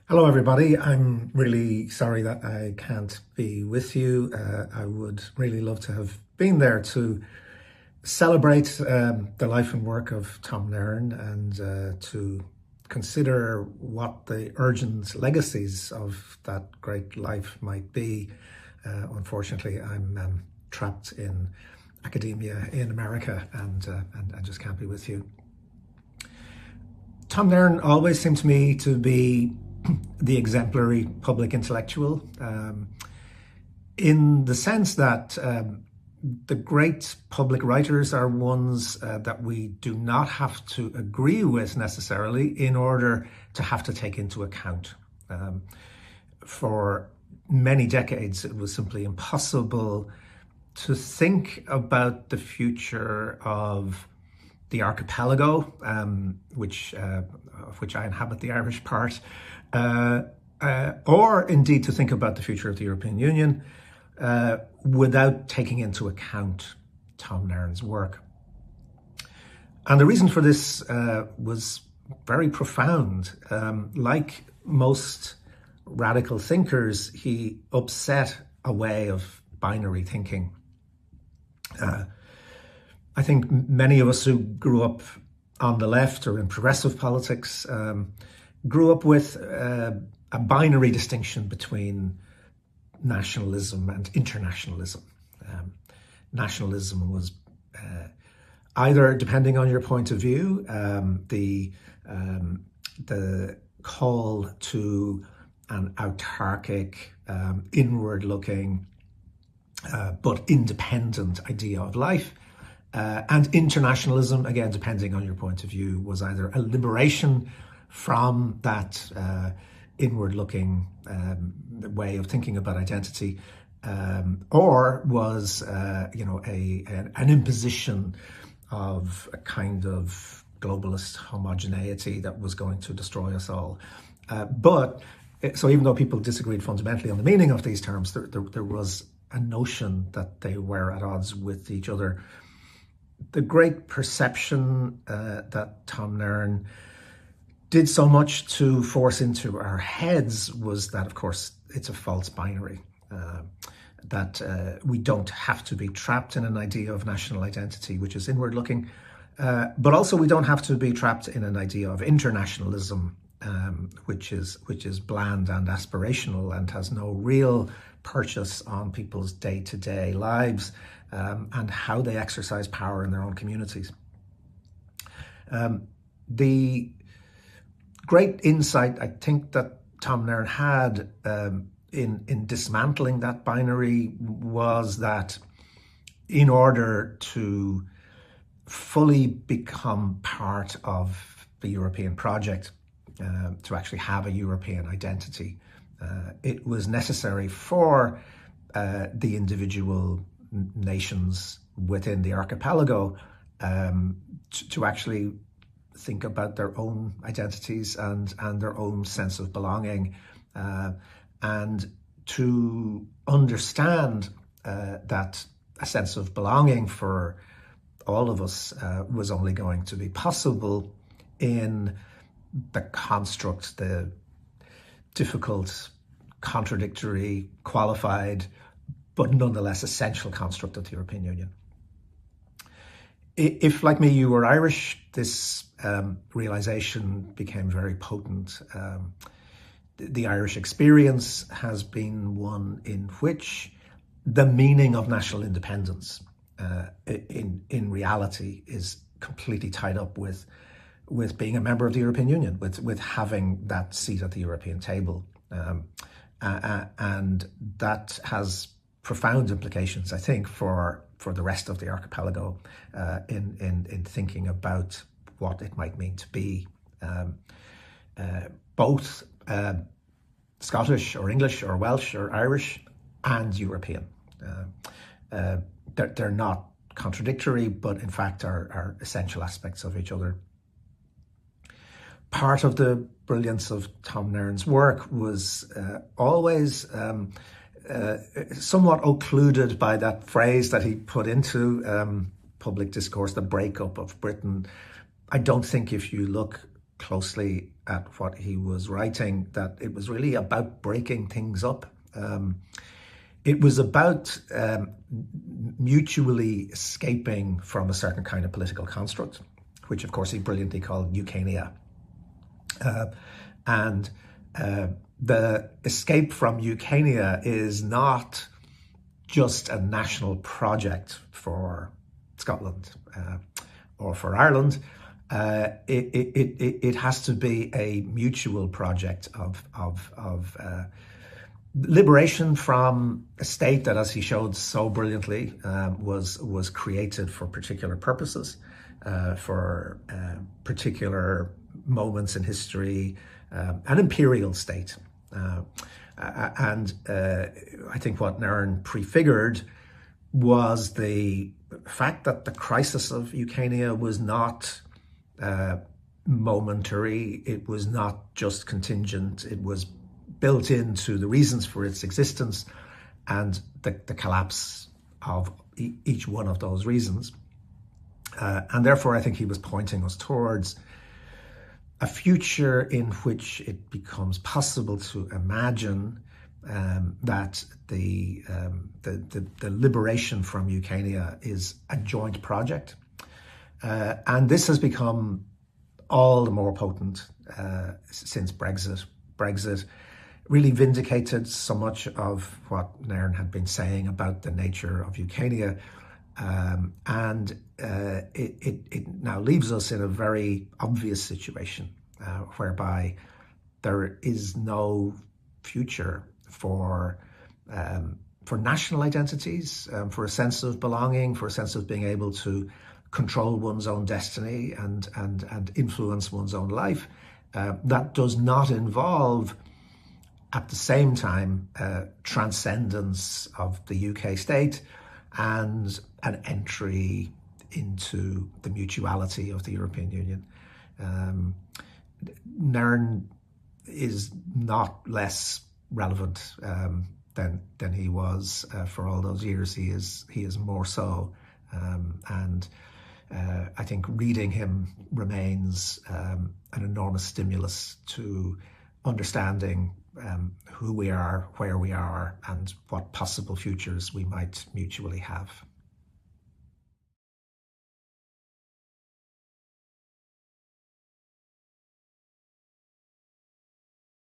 Hello, everybody. I'm really sorry that I can't be with you. I would really love to have been there to celebrate the life and work of Tom Nairn and to consider what the urgent legacies of that great life might be. Unfortunately, I'm trapped in academia in America and I just can't be with you. Tom Nairn always seemed to me to be the exemplary public intellectual, in the sense that the great public writers are ones that we do not have to agree with necessarily in order to have to take into account. For many decades, it was simply impossible to think about the future of the archipelago, of which I inhabit the Irish part, or indeed to think about the future of the European Union without taking into account Tom Nairn's work. And the reason for this was very profound. Like most radical thinkers, he upset a way of binary thinking. I think many of us who grew up on the left or in progressive politics grew up with a binary distinction between nationalism and internationalism. Nationalism was either, depending on your point of view, the call to an autarkic, inward-looking, but independent idea of life. And internationalism, again, depending on your point of view, was either a liberation from that inward-looking way of thinking about identity, or was, an imposition of a kind of globalist homogeneity that was going to destroy us all. So even though people disagreed fundamentally on the meaning of these terms, there was a notion that they were at odds with each other. The great perception that Tom Nairn did so much to force into our heads was that, of course, it's a false binary, that we don't have to be trapped in an idea of national identity, which is inward looking, but also we don't have to be trapped in an idea of internationalism, which is bland and aspirational and has no real purchase on people's day-to-day lives and how they exercise power in their own communities. The great insight, I think, that Tom Nairn had in dismantling that binary was that in order to fully become part of the European project, to actually have a European identity, it was necessary for the individual nations within the archipelago to actually think about their own identities and their own sense of belonging, and to understand that a sense of belonging for all of us was only going to be possible in the construct, the difficult, contradictory, qualified, but nonetheless essential construct of the European Union. If, like me, you were Irish, this realization became very potent. The Irish experience has been one in which the meaning of national independence in reality is completely tied up with being a member of the European Union, with having that seat at the European table. And that has profound implications, I think, for the rest of the archipelago in thinking about what it might mean to be both Scottish or English or Welsh or Irish and European. They're not contradictory, but in fact are essential aspects of each other. Part of the brilliance of Tom Nairn's work was always somewhat occluded by that phrase that he put into public discourse, the breakup of Britain. I don't think if you look closely at what he was writing, that it was really about breaking things up. It was about mutually escaping from a certain kind of political construct, which of course he brilliantly called Eukenia. And the escape from Eukenia is not just a national project for Scotland or for Ireland. It has to be a mutual project of liberation from a state that, as he showed so brilliantly, was created for particular purposes, for particular moments in history, an imperial state. And I think what Nairn prefigured was the fact that the crisis of Eukenia was not momentary, it was not just contingent, it was built into the reasons for its existence and the collapse of each one of those reasons. And therefore, I think he was pointing us towards a future in which it becomes possible to imagine that the liberation from Eukenia is a joint project. And this has become all the more potent since Brexit. Brexit really vindicated so much of what Nairn had been saying about the nature of Eukenia. And it now leaves us in a very obvious situation whereby there is no future for national identities, for a sense of belonging, for a sense of being able to control one's own destiny and influence one's own life. That does not involve, at the same time, transcendence of the UK state and an entry into the mutuality of the European Union. Nairn is not less relevant than he was for all those years. He is more so, and I think reading him remains an enormous stimulus to understanding who we are, where we are, and what possible futures we might mutually have.